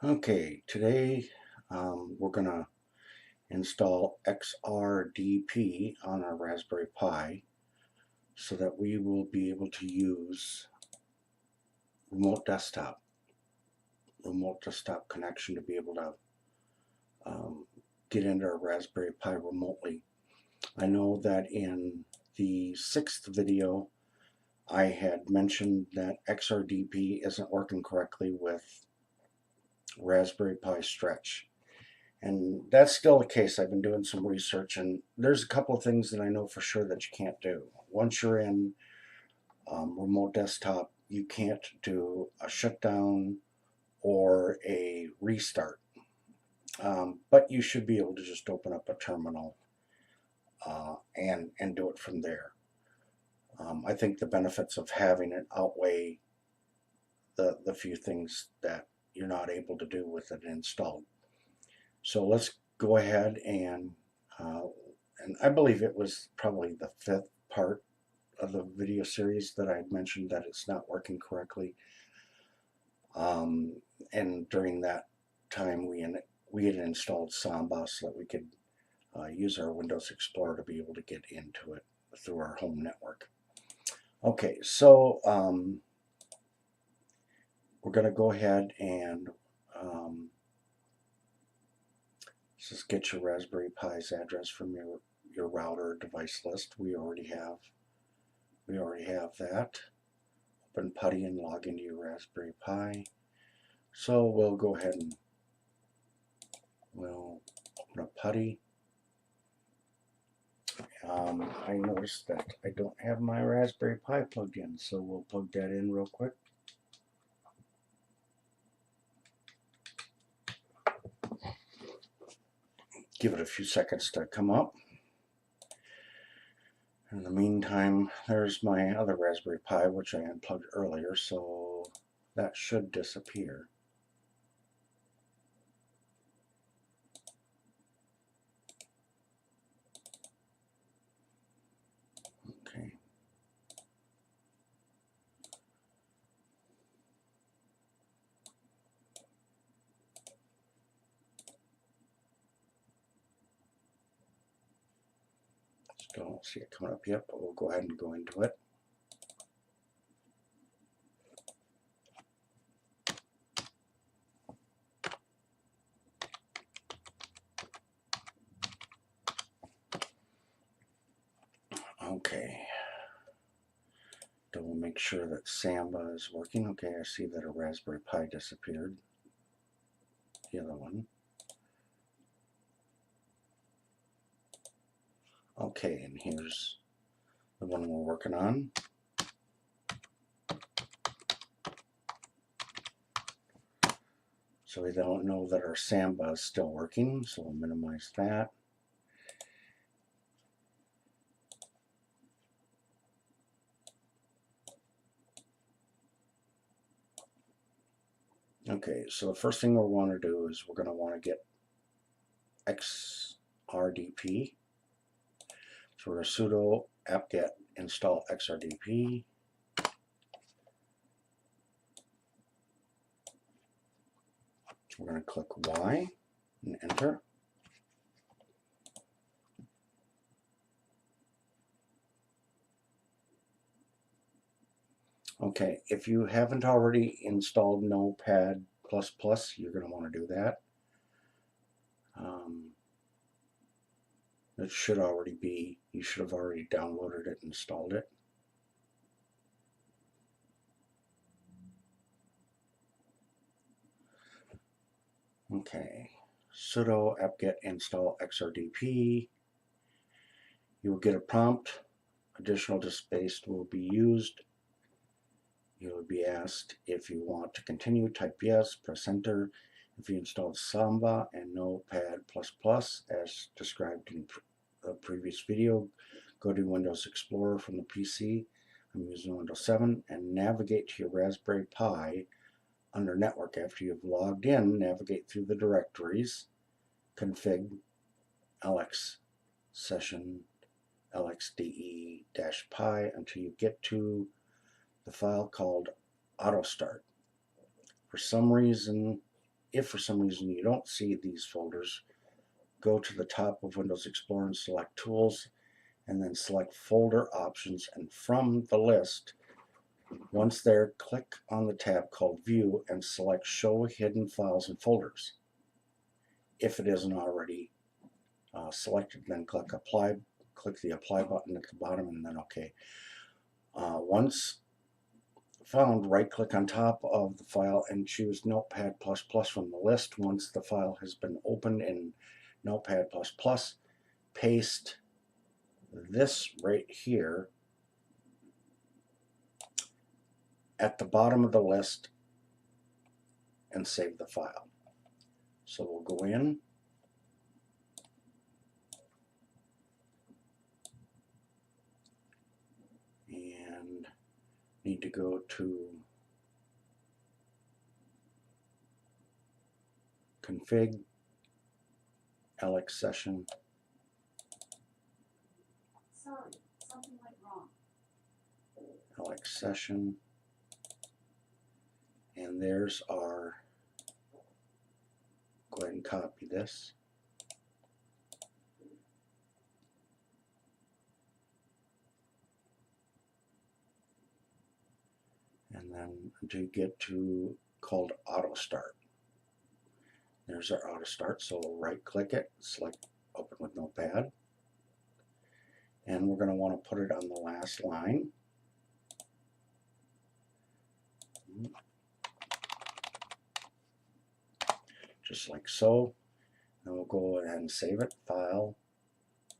Okay, today we're going to install XRDP on our Raspberry Pi so that we will be able to use remote desktop, remote desktop connection to be able to um, get into our Raspberry Pi remotely. I know that in the 6th video I had mentioned that XRDP isn't working correctly with Raspberry Pi Stretch. And that's still the case. I've been doing some research, and there's a couple of things that I know for sure that you can't do. Once you're in remote desktop, you can't do a shutdown or a restart. But you should be able to just open up a terminal and do it from there. I think the benefits of having it outweigh the few things that you're not able to do with it installed. So let's go ahead uh, and I believe it was probably the 5th part of the video series that I had mentioned that it's not working correctly. And during that time, we had installed Samba so that we could use our Windows Explorer to be able to get into it through our home network. Okay, so we're going to go ahead and just get your Raspberry Pi's address from your router device list. We already have that. Open PuTTY and log into your Raspberry Pi. So we'll go ahead and we'll open up PuTTY. I noticed that I don't have my Raspberry Pi plugged in, so we'll plug that in real quick. Give it a few seconds to come up. In the meantime, there's my other Raspberry Pi, which I unplugged earlier, so that should disappear. Okay. Still don't see it coming up yet, but we'll go ahead and go into it. Okay. Double make sure that Samba is working. Okay, I see that a Raspberry Pi disappeared. The other one. Okay, and here's the one we're working on. So we don't know that our Samba is still working, so we'll minimize that. Okay, so the first thing we'll want to do is we're going to want to get XRDP. So we're going to sudo apt-get install XRDP. We're going to click Y and enter. Okay, if you haven't already installed Notepad++, you're going to want to do that. It should already be, you should have already downloaded it and installed it. Okay, sudo apt-get install XRDP. You will get a prompt. Additional disk space will be used. You will be asked if you want to continue. Type yes, press enter. If you installed Samba and Notepad++ as described in the previous video, go to Windows Explorer from the PC. I'm using Windows 7 and navigate to your Raspberry Pi under Network. After you've logged in, navigate through the directories, config, lx, session, lxde-pi until you get to the file called autostart. For some reason, if for some reason you don't see these folders, go to the top of Windows Explorer and select Tools, and then select Folder Options, and from the list, once there, click on the tab called View and select Show Hidden Files and Folders. If it isn't already selected, then click Apply. Click the Apply button at the bottom, and then OK. Once found, right-click on top of the file and choose Notepad++ from the list. Once the file has been opened in Notepad++, paste this right here at the bottom of the list and save the file. So we'll go in and need to go to Config, LX session. Sorry, something went wrong. LX session. And there's our, go ahead and copy this. And then to get to called Auto Start. There's our Auto Start. So we'll right click it, select Open with Notepad. And we're going to want to put it on the last line. Just like so. Then we'll go ahead and save it. File,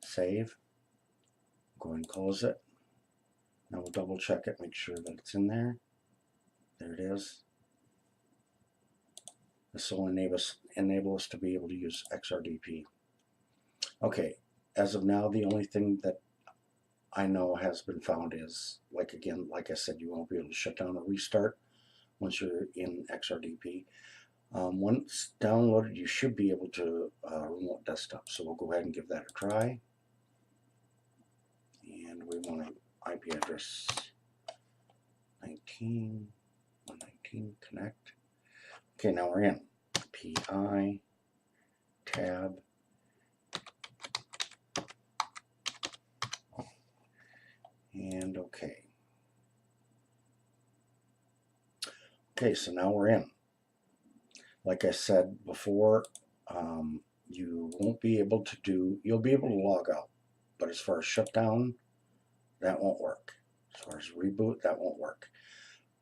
save. Go and close it. Now we'll double check it, make sure that it's in there. There it is. This will enable us to be able to use XRDP. Okay, as of now, the only thing that I know has been found is, like I said, you won't be able to shut down or restart once you're in XRDP. Once downloaded, you should be able to remote desktop. So we'll go ahead and give that a try. And we want an IP address 19.119 connect. Okay, now we're in. PI, tab, and OK. Okay, so now we're in. Like I said before, you won't be able to you'll be able to log out, but as far as shutdown, that won't work. As far as reboot, that won't work.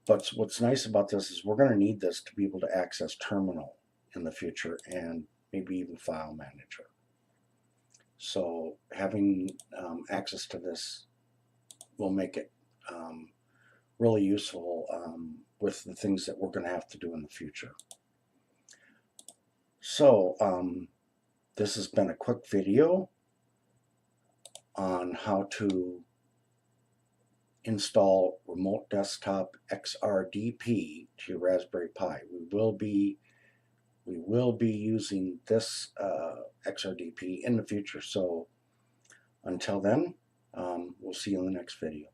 But what's nice about this is we're going to need this to be able to access Terminal in the future and maybe even File Manager. So having access to this will make it really useful with the things that we're going to have to do in the future. So this has been a quick video on how to install remote desktop XRDP to your Raspberry Pi. We will be using this XRDP in the future. So until then, we'll see you in the next video.